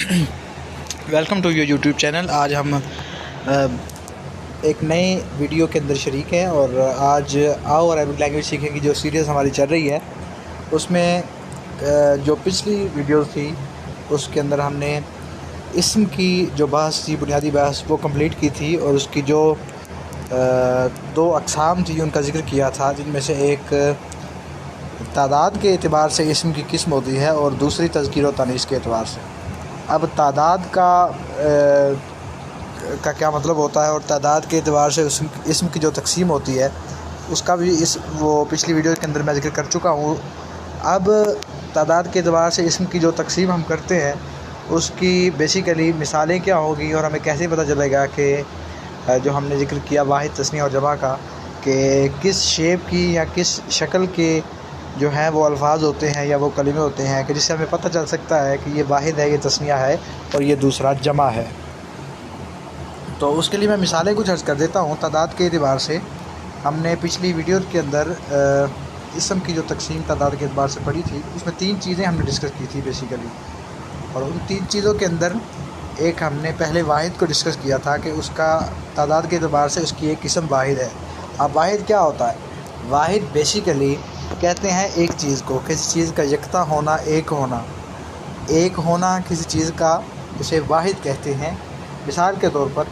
Welcome to your YouTube channel. آج ہم ایک نئے ویڈیو کے اندر شریک ہیں اور آج آؤ عربک لینگویج سیکھیں کی جو سیریز ہماری چل رہی ہے اس میں جو پچھلی ویڈیو تھی اس کے اندر ہم نے اسم کی جو بحث تھی، بنیادی بحث، وہ کمپلیٹ کی تھی اور اس کی جو دو اقسام تھی ان کا ذکر کیا تھا، جن میں سے ایک تعداد کے اعتبار سے اسم کی قسم ہوتی ہے اور دوسری تذکیر و تانیث کے اعتبار سے۔ اب تعداد کا کیا مطلب ہوتا ہے اور تعداد کے اعتبار سے اسم کی جو تقسیم ہوتی ہے اس کا بھی وہ پچھلی ویڈیو کے اندر میں ذکر کر چکا ہوں۔ اب تعداد کے اعتبار سے اسم کی جو تقسیم ہم کرتے ہیں اس کی بیسیکلی مثالیں کیا ہوگی اور ہمیں کیسے پتہ چلے گا کہ جو ہم نے ذکر کیا واحد، تثنیہ اور جمع کا، کہ کس شیپ کی یا کس شکل کے جو ہیں وہ الفاظ ہوتے ہیں یا وہ کلمے ہوتے ہیں کہ جس سے ہمیں پتہ چل سکتا ہے کہ یہ واحد ہے، یہ تثنیہ ہے اور یہ دوسرا جمع ہے۔ تو اس کے لیے میں مثالیں کچھ عرض کر دیتا ہوں۔ تعداد کے اعتبار سے ہم نے پچھلی ویڈیو کے اندر اسم کی جو تقسیم تعداد کے اعتبار سے پڑھی تھی، اس میں 3 چیزیں ہم نے ڈسکس کی تھی بیسیکلی، اور ان 3 چیزوں کے اندر ایک ہم نے پہلے واحد کو ڈسکس کیا تھا کہ اس کا تعداد کے اعتبار سے اس کی ایک قسم واحد ہے۔ اب واحد کیا ہوتا ہے؟ واحد بیسیکلی کہتے ہیں ایک چیز کو، کسی چیز کا یکتا ہونا، ایک ہونا کسی چیز کا، اسے واحد کہتے ہیں۔ مثال کے طور پر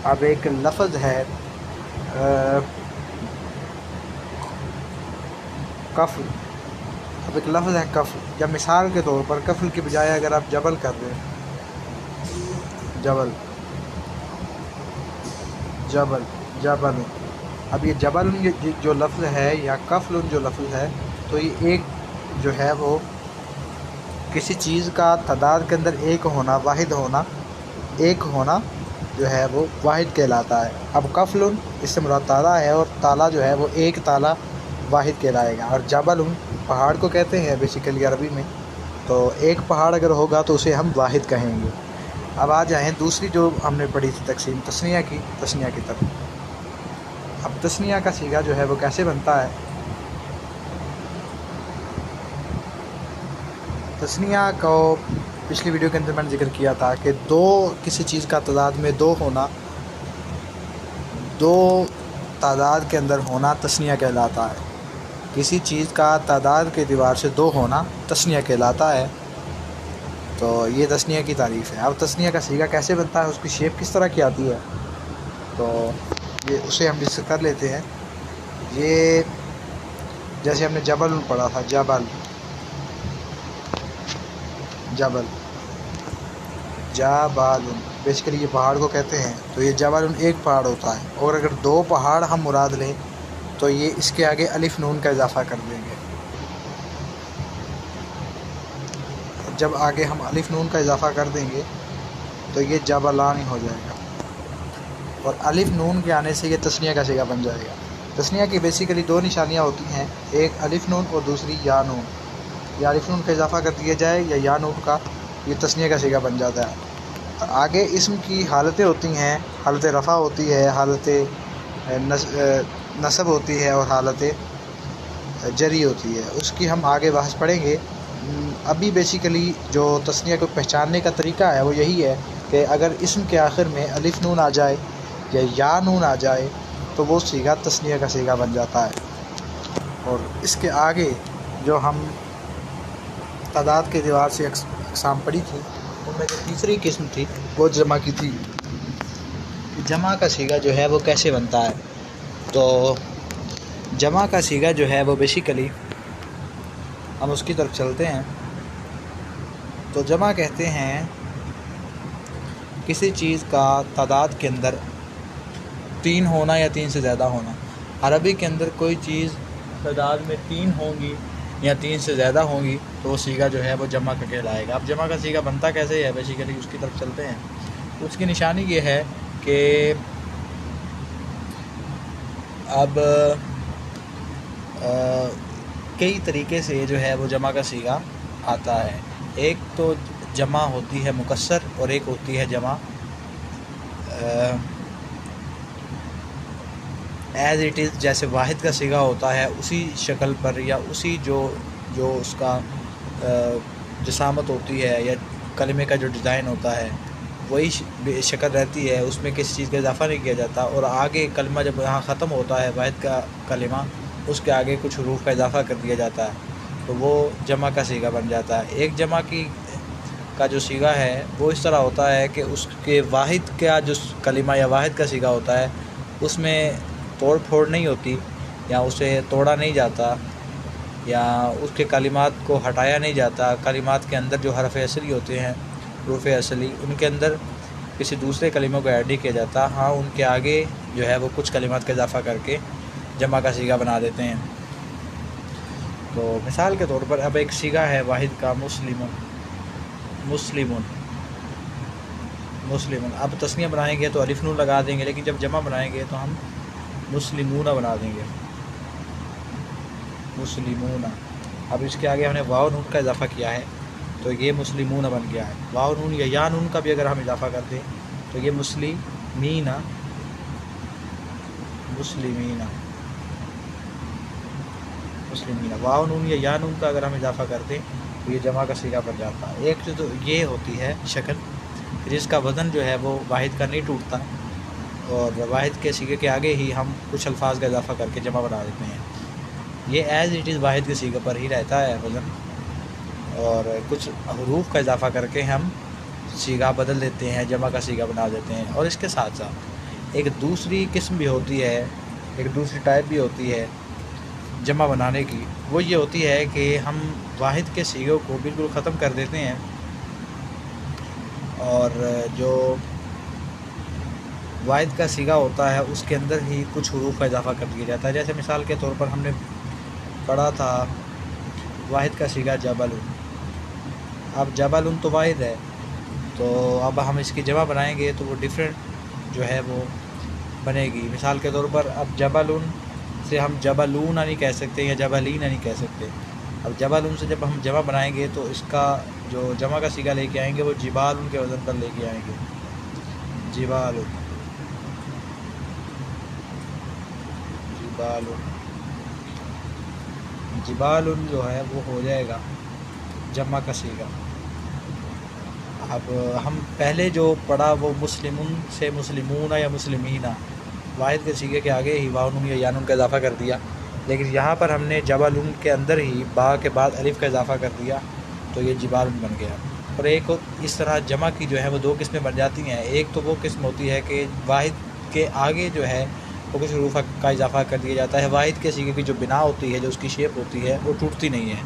اب ایک لفظ ہے کفل، یا مثال کے طور پر کفل کی بجائے اگر آپ جبل کر دیں، جبل، اب یہ جبل جو لفظ ہے یا کفل جو لفظ ہے، تو یہ ایک جو ہے وہ کسی چیز کا تعداد کے اندر ایک ہونا، واحد ہونا، ایک ہونا جو ہے وہ واحد کہلاتا ہے۔ اب کفل اس سے مراد تالا ہے اور تالا جو ہے وہ ایک تالا واحد کہلائے گا، اور جبل پہاڑ کو کہتے ہیں بیسیکلی عربی میں، تو ایک پہاڑ اگر ہوگا تو اسے ہم واحد کہیں گے۔ اب آ جائیں دوسری جو ہم نے پڑھی تھی تقسیم، تثنیہ کی طرف۔ اب تثنیہ کا صیغہ جو ہے وہ کیسے بنتا ہے؟ تثنیہ کو پچھلی ویڈیو کے اندر میں نے ذکر کیا تھا کہ کسی چیز کا تعداد میں 2 ہونا، 2 تعداد کے اندر ہونا تثنیہ کہلاتا ہے۔ کسی چیز کا تعداد کے اعتبار سے 2 ہونا تثنیہ کہلاتا ہے، تو یہ تثنیہ کی تعریف ہے۔ اب تثنیہ کا صیغہ کیسے بنتا ہے، اس کی شیپ کس طرح کی آتی ہے، تو اسے ہم ڈسکس کر لیتے ہیں۔ یہ جیسے ہم نے جبل پڑھا تھا، جبل بیسیکلی یہ پہاڑ کو کہتے ہیں، تو یہ جبل ایک پہاڑ ہوتا ہے، اور اگر 2 پہاڑ ہم مراد لیں تو یہ اس کے آگے الف نون کا اضافہ کر دیں گے۔ جب آگے ہم الف نون کا اضافہ کر دیں گے تو یہ جبلان ہی ہو جائے گا، اور الف نون کے آنے سے یہ تثنیہ کا صیغہ بن جائے گا۔ تثنیہ کی بیسیکلی 2 نشانیاں ہوتی ہیں، ایک الف نون اور دوسری یا نون۔ یا الف نون کا اضافہ کر دیا جائے یا نون کا، یہ تثنیہ کا صیغہ بن جاتا ہے۔ آگے اسم کی حالتیں ہوتی ہیں، حالت رفع ہوتی ہے، حالت نصب ہوتی ہے اور حالت جری ہوتی ہے، اس کی ہم آگے بحث پڑھیں گے۔ ابھی بیسیکلی جو تثنیہ کو پہچاننے کا طریقہ ہے وہ یہی ہے کہ اگر اسم کے آخر میں الف نون آ جائے یا نون آ جائے تو وہ صیغہ تثنیہ کا صیغہ بن جاتا ہے۔ اور اس کے آگے جو ہم تعداد کے اعتبار سے اقسام پڑھی تھی، ان میں جو تیسری قسم تھی وہ جمع کی تھی۔ جمع کا صیغہ جو ہے وہ کیسے بنتا ہے؟ تو جمع کا صیغہ جو ہے وہ بیسیکلی ہم اس کی طرف چلتے ہیں، تو جمع کہتے ہیں کسی چیز کا تعداد کے اندر 3 ہونا یا 3 سے زیادہ ہونا۔ عربی کے اندر کوئی چیز تعداد میں 3 ہوں گی یا 3 سے زیادہ ہوں گی تو وہ صیغہ جو ہے وہ جمع کا کہلائے گا۔ اب جمع کا صیغہ بنتا کیسے ہے، بیسیکلی اس کی طرف چلتے ہیں۔ اس کی نشانی یہ ہے کہ اب کئی طریقے سے جو ہے وہ جمع کا صیغہ آتا ہے۔ ایک تو جمع ہوتی ہے مکسر اور ایک ہوتی ہے جمع ایز اٹ از، جیسے واحد کا صیغہ ہوتا ہے اسی شکل پر یا اسی جو اس کا جسامت ہوتی ہے یا کلمے کا جو ڈیزائن ہوتا ہے وہی شکل رہتی ہے، اس میں کسی چیز کا اضافہ نہیں کیا جاتا، اور آگے کلمہ جب یہاں ختم ہوتا ہے واحد کا کلمہ، اس کے آگے کچھ حروف کا اضافہ کر دیا جاتا ہے، تو وہ جمع کا صیغہ بن جاتا ہے۔ ایک جمع کا جو صیغہ ہے وہ اس طرح ہوتا ہے کہ اس کے واحد کا جو کلمہ یا واحد کا صیغہ ہوتا ہے اس میں توڑ پھوڑ نہیں ہوتی، یا اسے توڑا نہیں جاتا، یا اس کے کلمات کو ہٹایا نہیں جاتا۔ کلمات کے اندر جو حرف اصلی ہوتے ہیں، حروف اصلی، ان کے اندر کسی دوسرے کلموں کو ایڈ نہیں کیا جاتا، ہاں ان کے آگے جو ہے وہ کچھ کلمات کا اضافہ کر کے جمع کا صیغہ بنا دیتے ہیں۔ تو مثال کے طور پر اب ایک صیغہ ہے واحد کا مسلمون، اب تسنیہ بنائیں گے تو الف نون لگا دیں گے، لیکن جب جمع بنائیں گے تو ہم مسلمون بنا دیں گے، مسلمون۔ اب اس کے آگے ہم نے واو نون کا اضافہ کیا ہے تو یہ مسلمون بن گیا ہے۔ واو نون یا یا نون کا بھی اگر ہم اضافہ کر دیں تو یہ مسلمین، واو نون یا یا نون کا اگر ہم اضافہ کر دیں تو یہ جمع کا صیغہ بن جاتا ہے۔ ایک تو یہ ہوتی ہے شکل جس کا وزن جو ہے وہ واحد کا نہیں ٹوٹتا، اور واحد کے صیغے کے آگے ہی ہم کچھ الفاظ کا اضافہ کر کے جمع بنا دیتے ہیں۔ یہ ایز اٹ از واحد کے صیغے پر ہی رہتا ہے وزن، اور کچھ حروف کا اضافہ کر کے ہم صیغہ بدل دیتے ہیں، جمع کا صیغہ بنا دیتے ہیں۔ اور اس کے ساتھ ساتھ ایک دوسری قسم بھی ہوتی ہے، ایک دوسری ٹائپ بھی ہوتی ہے جمع بنانے کی، وہ یہ ہوتی ہے کہ ہم واحد کے صیغوں کو بالکل ختم کر دیتے ہیں، اور جو واحد کا صیغہ ہوتا ہے اس کے اندر ہی کچھ حروف کا اضافہ کر دیا جاتا ہے۔ جیسے مثال کے طور پر ہم نے پڑھا تھا واحد کا صیغہ جبل، اب جبل تو واحد ہے، تو اب ہم اس کی جمع بنائیں گے تو وہ ڈیفرنٹ جو ہے وہ بنے گی۔ مثال کے طور پر اب جبل سے ہم جبلون نہیں کہہ سکتے یا جبلین نہیں کہہ سکتے۔ اب جبل سے جب ہم جمع بنائیں گے تو اس کا جو جمع کا صیغہ لے کے آئیں گے وہ جبال کے وزن پر لے کے آئیں گے، جبال جو ہے وہ ہو جائے گا جمع کا صیغہ۔ اب ہم پہلے جو پڑھا وہ مسلمون سے مسلمون یا مسلمین، واحد کے صیغے کے آگے ہی واو نون یا یا نون کا اضافہ کر دیا، لیکن یہاں پر ہم نے جبلون کے اندر ہی با کے بعد الف کا اضافہ کر دیا تو یہ جبال بن گیا۔ اور ایک اس طرح جمع کی جو ہے وہ دو قسمیں بن جاتی ہیں۔ ایک تو وہ قسم ہوتی ہے کہ واحد کے آگے جو ہے وہ کچھ حروف کا اضافہ کر دیا جاتا ہے، واحد کے صیغے کی جو بنا ہوتی ہے، جو اس کی شیپ ہوتی ہے وہ ٹوٹتی نہیں ہے۔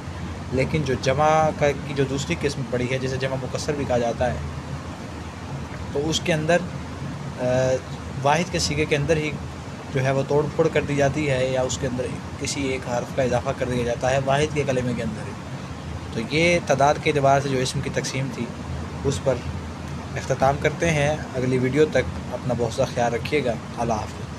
لیکن جو جمع کی جو دوسری قسم پڑی ہے جسے جمع مکسر بھی کہا جاتا ہے، تو اس کے اندر واحد کے صیغے کے اندر ہی جو ہے وہ توڑ پھوڑ کر دی جاتی ہے، یا اس کے اندر کسی ایک حرف کا اضافہ کر دیا جاتا ہے واحد کے کلمے کے اندر ہی۔ تو یہ تعداد کے اعتبار سے جو اسم کی تقسیم تھی اس پر اختتام کرتے ہیں۔ اگلی ویڈیو تک اپنا بہت سا خیال رکھیے گا۔ اللہ حافظ۔